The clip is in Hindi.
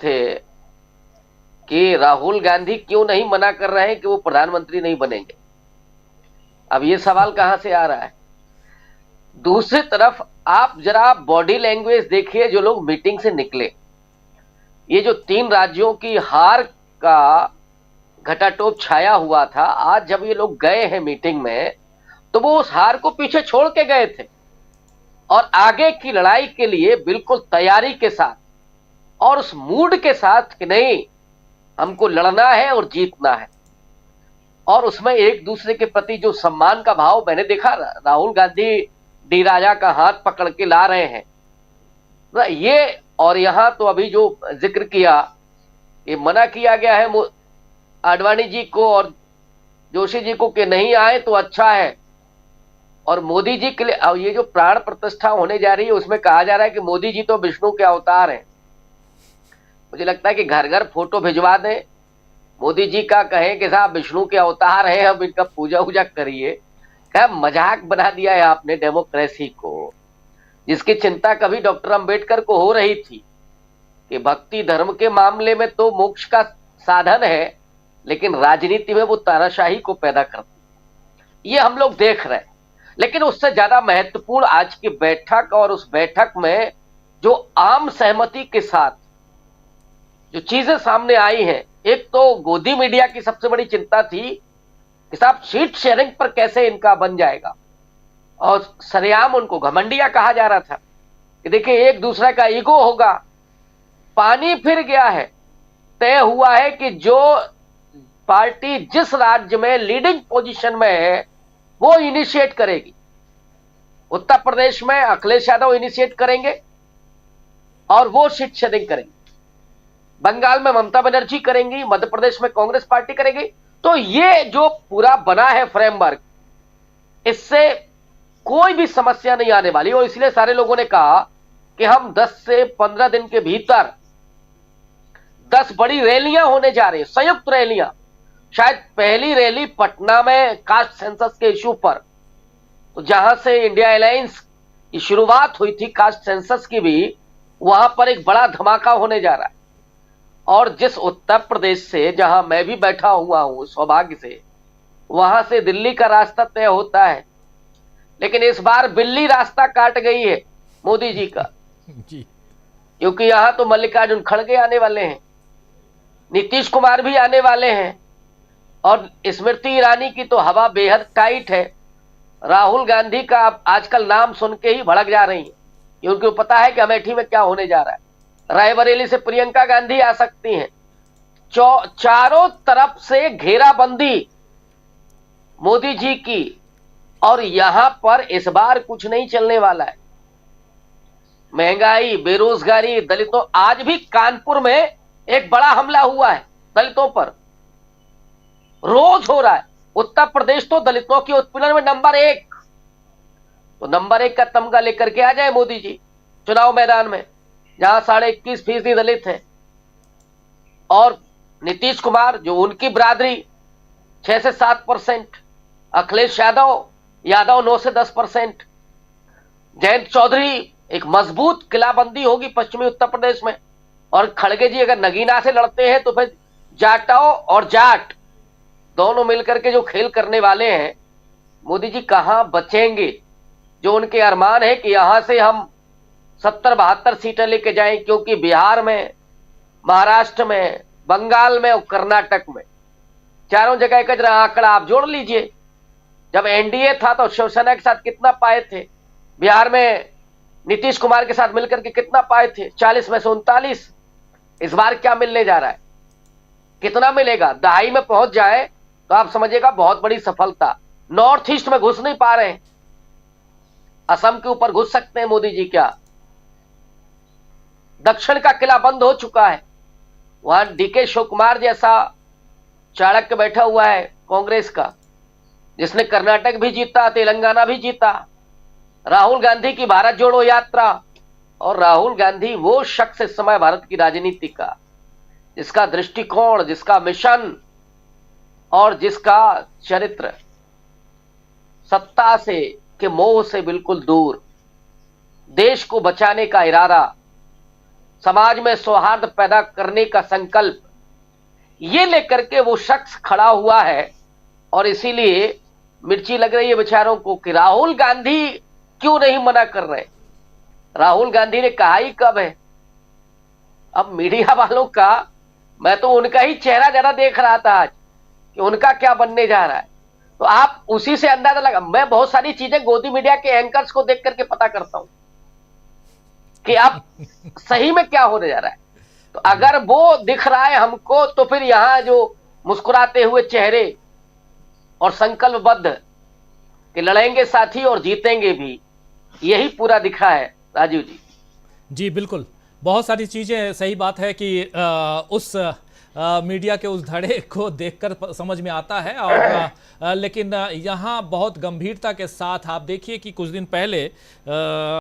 थे कि राहुल गांधी क्यों नहीं मना कर रहे हैं कि वो प्रधानमंत्री नहीं बनेंगे। अब ये सवाल कहां से आ रहा है। दूसरी तरफ आप जरा बॉडी लैंग्वेज देखिए, जो लोग मीटिंग से निकले, ये जो 3 राज्यों की हार का घटाटोप छाया हुआ था, आज जब ये लोग गए हैं मीटिंग में, तो वो उस हार को पीछे छोड़ के गए थे और आगे की लड़ाई के लिए बिल्कुल तैयारी के साथ और उस मूड के साथ कि नहीं, हमको लड़ना है और जीतना है। और उसमें एक दूसरे के प्रति जो सम्मान का भाव मैंने देखा, राहुल गांधी डी राजा का हाथ पकड़ के ला रहे हैं ये। और यहां तो अभी जो जिक्र किया, ये मना किया गया है आडवाणी जी को और जोशी जी को कि नहीं आए तो अच्छा है। और मोदी जी के लिए ये जो प्राण प्रतिष्ठा होने जा रही है, उसमें कहा जा रहा है कि मोदी जी तो विष्णु के अवतार हैं। मुझे लगता है कि घर घर फोटो भिजवा दें, मोदी जी का कहें कि साहब विष्णु के अवतार हैं, अब इनका पूजा वूजा करिए। क्या मजाक बना दिया है आपने डेमोक्रेसी को, जिसकी चिंता कभी डॉक्टर अंबेडकर को हो रही थी कि भक्ति धर्म के मामले में तो मोक्ष का साधन है, लेकिन राजनीति में वो तानाशाही को पैदा करती। ये हम लोग देख रहे हैं। लेकिन उससे ज्यादा महत्वपूर्ण आज की बैठक, और उस बैठक में जो आम सहमति के साथ जो चीजें सामने आई हैं, एक तो गोदी मीडिया की सबसे बड़ी चिंता थी कि साहब सीट शेयरिंग पर कैसे इनका बन जाएगा, और सरेआम उनको घमंडिया कहा जा रहा था कि देखिए एक दूसरे का ईगो होगा। पानी फिर गया है, तय हुआ है कि जो पार्टी जिस राज्य में लीडिंग पोजीशन में है वो इनिशिएट करेगी। उत्तर प्रदेश में अखिलेश यादव इनिशिएट करेंगे और वो सीट शेयरिंग करेंगे, बंगाल में ममता बनर्जी करेंगी, मध्य प्रदेश में कांग्रेस पार्टी करेगी। तो ये जो पूरा बना है फ्रेमवर्क, इससे कोई भी समस्या नहीं आने वाली। और इसलिए सारे लोगों ने कहा कि हम 10 से 15 दिन के भीतर 10 बड़ी रैलियां होने जा रही है, संयुक्त रैलियां। शायद पहली रैली पटना में कास्ट सेंसस के इश्यू पर, तो जहां से इंडिया अलायंस की शुरुआत हुई थी कास्ट सेंसस की भी, वहां पर एक बड़ा धमाका होने जा रहा है। और जिस उत्तर प्रदेश से जहां मैं भी बैठा हुआ हूं सौभाग्य से, वहां से दिल्ली का रास्ता तय होता है, लेकिन इस बार बिल्ली रास्ता काट गई है मोदी जी का जी। क्योंकि यहां तो मल्लिकार्जुन खड़गे आने वाले हैं, नीतीश कुमार भी आने वाले हैं, और स्मृति ईरानी की तो हवा बेहद टाइट है। राहुल गांधी का आजकल नाम सुन के ही भड़क जा रही है, क्योंकि पता है कि अमेठी में क्या होने जा रहा है। रायबरेली से प्रियंका गांधी आ सकती हैं। चारों तरफ से घेराबंदी मोदी जी की, और यहां पर इस बार कुछ नहीं चलने वाला है। महंगाई, बेरोजगारी, दलितों, आज भी कानपुर में एक बड़ा हमला हुआ है दलितों पर, रोज हो रहा है। उत्तर प्रदेश तो दलितों की उत्पीड़न में नंबर 1, तो नंबर 1 का तमगा लेकर के आ जाए मोदी जी चुनाव मैदान में, जहां 21.5% दलित है। और नीतीश कुमार जो उनकी बिरादरी 6 से 7%, अखिलेश यादव 9 से 10%, जयंत चौधरी, एक मजबूत किलाबंदी होगी पश्चिमी उत्तर प्रदेश में। और खड़गे जी अगर नगीना से लड़ते हैं तो फिर जाटाओ और जाट दोनों मिलकर के जो खेल करने वाले हैं, मोदी जी कहां बचेंगे। जो उनके अरमान है कि यहां से हम 70-72 सीटें लेके जाएं, क्योंकि बिहार में, महाराष्ट्र में, बंगाल में और कर्नाटक में, चारों जगह का जरा आंकड़ा आप जोड़ लीजिए। जब एनडीए था तो शिवसेना के साथ कितना पाए थे, बिहार में नीतीश कुमार के साथ मिलकर के कितना पाए थे, 40 में से 39। इस बार क्या मिलने जा रहा है, कितना मिलेगा? दहाई में पहुंच जाए तो आप समझिएगा बहुत बड़ी सफलता। नॉर्थ ईस्ट में घुस नहीं पा रहे हैं, असम के ऊपर घुस सकते हैं मोदी जी क्या? दक्षिण का किला बंद हो चुका है, वहां डीके शिव कुमार जैसा चाणक्य बैठा हुआ है कांग्रेस का, जिसने कर्नाटक भी जीता, तेलंगाना भी जीता। राहुल गांधी की भारत जोड़ो यात्रा, और राहुल गांधी वो शख्स इस समय भारत की राजनीति का, जिसका दृष्टिकोण, जिसका मिशन और जिसका चरित्र सत्ता से के मोह से बिल्कुल दूर, देश को बचाने का इरादा, समाज में सौहार्द पैदा करने का संकल्प, ये लेकर के वो शख्स खड़ा हुआ है। और इसीलिए मिर्ची लग रही है बेचारों को कि राहुल गांधी क्यों नहीं मना कर रहे। राहुल गांधी ने कहा ही कब है। अब मीडिया वालों का, मैं तो उनका ही चेहरा जरा देख रहा था आज कि उनका क्या बनने जा रहा है, तो आप उसी से अंदाजा लगा। मैं बहुत सारी चीजें गोदी मीडिया के एंकर्स को देख करके पता करता हूं कि आप सही में क्या होने जा रहा है। तो अगर वो दिख रहा है हमको, तो फिर यहां जो मुस्कुराते हुए चेहरे और संकल्पबद्ध कि लड़ेंगे साथी और जीतेंगे भी, यही पूरा दिखा है राजीव जी। जी बिल्कुल, बहुत सारी चीज़ें, सही बात है कि उस मीडिया के उस धड़े को देखकर समझ में आता है। और लेकिन यहाँ बहुत गंभीरता के साथ आप देखिए कि कुछ दिन पहले